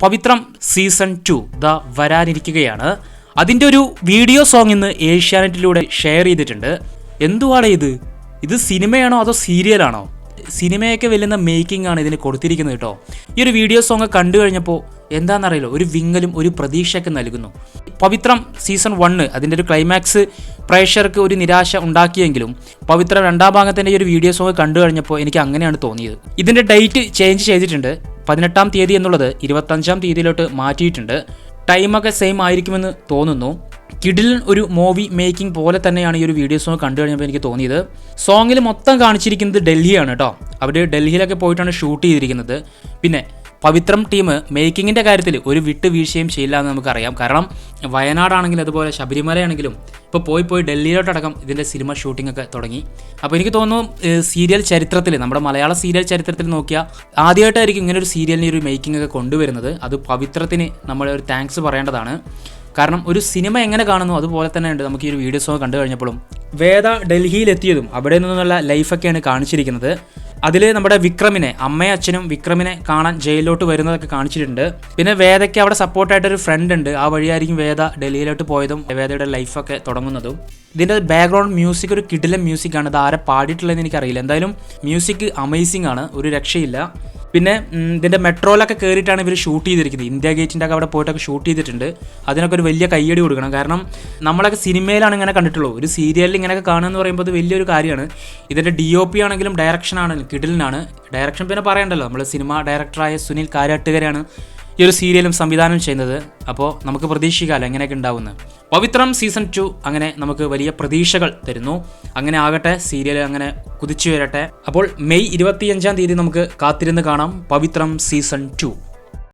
പവിത്രം season 2 ദാ വരാനിരിക്കുകയാണ്. അതിൻ്റെ ഒരു വീഡിയോ സോങ് ഇന്ന് ഏഷ്യാനെറ്റിലൂടെ ഷെയർ ചെയ്തിട്ടുണ്ട്. എന്തുവാണ് ഇത് സിനിമയാണോ അതോ സീരിയലാണോ? സിനിമയൊക്കെ വെല്ലുന്ന മേക്കിംഗ് ആണ് ഇതിന് കൊടുത്തിരിക്കുന്നത് കേട്ടോ. ഈ ഒരു വീഡിയോ സോങ് കണ്ടു കഴിഞ്ഞപ്പോൾ എന്താണെന്നറിയില്ല, ഒരു വിങ്ങലും ഒരു പ്രതീക്ഷയൊക്കെ നൽകുന്നു. പവിത്രം സീസൺ 1 അതിൻ്റെ ഒരു ക്ലൈമാക്സ് പ്രേക്ഷകർക്ക് ഒരു നിരാശ ഉണ്ടാക്കിയെങ്കിലും പവിത്രം 2ാം ഭാഗത്തിൻ്റെ ഈ ഒരു വീഡിയോ സോങ് കണ്ടു കഴിഞ്ഞപ്പോൾ എനിക്ക് അങ്ങനെയാണ് തോന്നിയത്. ഇതിൻ്റെ ഡേറ്റ് ചേഞ്ച് ചെയ്തിട്ടുണ്ട്. 18-ാം തീയതി എന്നുള്ളത് 25-ാം തീയതിയിലോട്ട് മാറ്റിയിട്ടുണ്ട്. ടൈമൊക്കെ സെയിം ആയിരിക്കുമെന്ന് തോന്നുന്നു. കിഡിലൻ ഒരു മൂവി മേക്കിംഗ് പോലെ തന്നെയാണ് ഈ ഒരു വീഡിയോ സോങ് കണ്ടു കഴിഞ്ഞപ്പോൾ എനിക്ക് തോന്നിയത്. സോങ്ങിൽ മൊത്തം കാണിച്ചിരിക്കുന്നത് ഡൽഹിയാണ് കേട്ടോ. അവർ ഡൽഹിയിലൊക്കെ പോയിട്ടാണ് ഷൂട്ട് ചെയ്തിരിക്കുന്നത്. പിന്നെ പവിത്രം ടീം മേക്കിങ്ങിൻ്റെ കാര്യത്തിൽ ഒരു വിട്ടുവീഴ്ചയും ചെയ്യില്ല എന്ന് നമുക്കറിയാം. കാരണം വയനാടാണെങ്കിലും അതുപോലെ ശബരിമലയാണെങ്കിലും ഇപ്പോൾ പോയി ഡൽഹിയിലോട്ടടക്കം ഇതിൻ്റെ സിനിമ ഷൂട്ടിംഗ് ഒക്കെ തുടങ്ങി. അപ്പോൾ എനിക്ക് തോന്നുന്നു സീരിയൽ ചരിത്രത്തിൽ, നമ്മുടെ മലയാള സീരിയൽ ചരിത്രത്തിൽ നോക്കിയാൽ ആദ്യമായിട്ടായിരിക്കും ഇങ്ങനെ ഒരു സീരിയലിന് ഒരു മേക്കിംഗ് ഒക്കെ കൊണ്ടുവരുന്നത്. അത് പവിത്രത്തിന് നമ്മൾ ഒരു താങ്ക്സ് പറയേണ്ടതാണ്. കാരണം ഒരു സിനിമ എങ്ങനെ കാണുന്നു അതുപോലെ തന്നെ ഉണ്ട് നമുക്ക് ഈ ഒരു വീഡിയോ സോങ് കണ്ടു കഴിഞ്ഞപ്പോഴും. വേദ ഡൽഹിയിലെത്തിയതും അവിടെ നിന്നുള്ള ലൈഫൊക്കെയാണ് കാണിച്ചിരിക്കുന്നത്. അതിൽ നമ്മുടെ വിക്രമിനെ, അമ്മയും അച്ഛനും വിക്രമിനെ കാണാൻ ജയിലിലോട്ട് വരുന്നതൊക്കെ കാണിച്ചിട്ടുണ്ട്. പിന്നെ വേദയ്ക്ക് അവിടെ സപ്പോർട്ടായിട്ടൊരു ഫ്രണ്ട് ഉണ്ട്. ആ വഴിയായിരിക്കും വേദ ഡൽഹിയിലോട്ട് പോയതും വേദയുടെ ലൈഫൊക്കെ തുടങ്ങുന്നതും. ഇതിൻ്റെ ബാക്ക്ഗ്രൗണ്ട് മ്യൂസിക് ഒരു കിടിലൻ മ്യൂസിക്കാണ്. ഇത് ആരെ പാടിയിട്ടുള്ളതെന്ന് എനിക്കറിയില്ല. എന്തായാലും മ്യൂസിക് അമേസിംഗ് ആണ്, ഒരു രക്ഷയില്ല. പിന്നെ ഇതിൻ്റെ മെട്രോയിലൊക്കെ കയറിയിട്ടാണ് ഇവർ ഷൂട്ട് ചെയ്തിരിക്കുന്നത്. ഇന്ത്യ ഗേറ്റിൻ്റെ ഒക്കെ അവിടെ പോയിട്ടൊക്കെ ഷൂട്ട് ചെയ്തിട്ടുണ്ട്. അതിനൊക്കെ ഒരു വലിയ കയ്യടി കൊടുക്കണം. കാരണം നമ്മളൊക്കെ സിനിമയിലാണ് ഇങ്ങനെ കണ്ടിട്ടുള്ളൂ. ഒരു സീരിയലിൽ ഇങ്ങനെയൊക്കെ കാണുക എന്ന് പറയുമ്പോൾ അത് വലിയൊരു കാര്യമാണ്. ഇതിൻ്റെ DOP ആണെങ്കിലും ഡയറക്ഷൻ ആണെങ്കിലും കിടിലനാണ്. ഡയറക്ഷൻ പിന്നെ പറയണ്ടല്ലോ, നമ്മൾ സിനിമ ഡയറക്ടറായ സുനിൽ കാരാട്ടുകരയാണ് ഈ ഒരു സീരിയലും സംവിധാനം ചെയ്യുന്നത്. അപ്പോൾ നമുക്ക് പ്രതീക്ഷിക്കാമല്ലോ എങ്ങനെയൊക്കെ ഉണ്ടാവുന്നത്. പവിത്രം സീസൺ 2 അങ്ങനെ നമുക്ക് വലിയ പ്രതീക്ഷകൾ തരുന്നു. അങ്ങനെ ആകട്ടെ, സീരിയൽ അങ്ങനെ കുതിച്ചു വരട്ടെ. അപ്പോൾ മെയ് 25-ാം തീയതി നമുക്ക് കാത്തിരുന്ന് കാണാം പവിത്രം സീസൺ 2.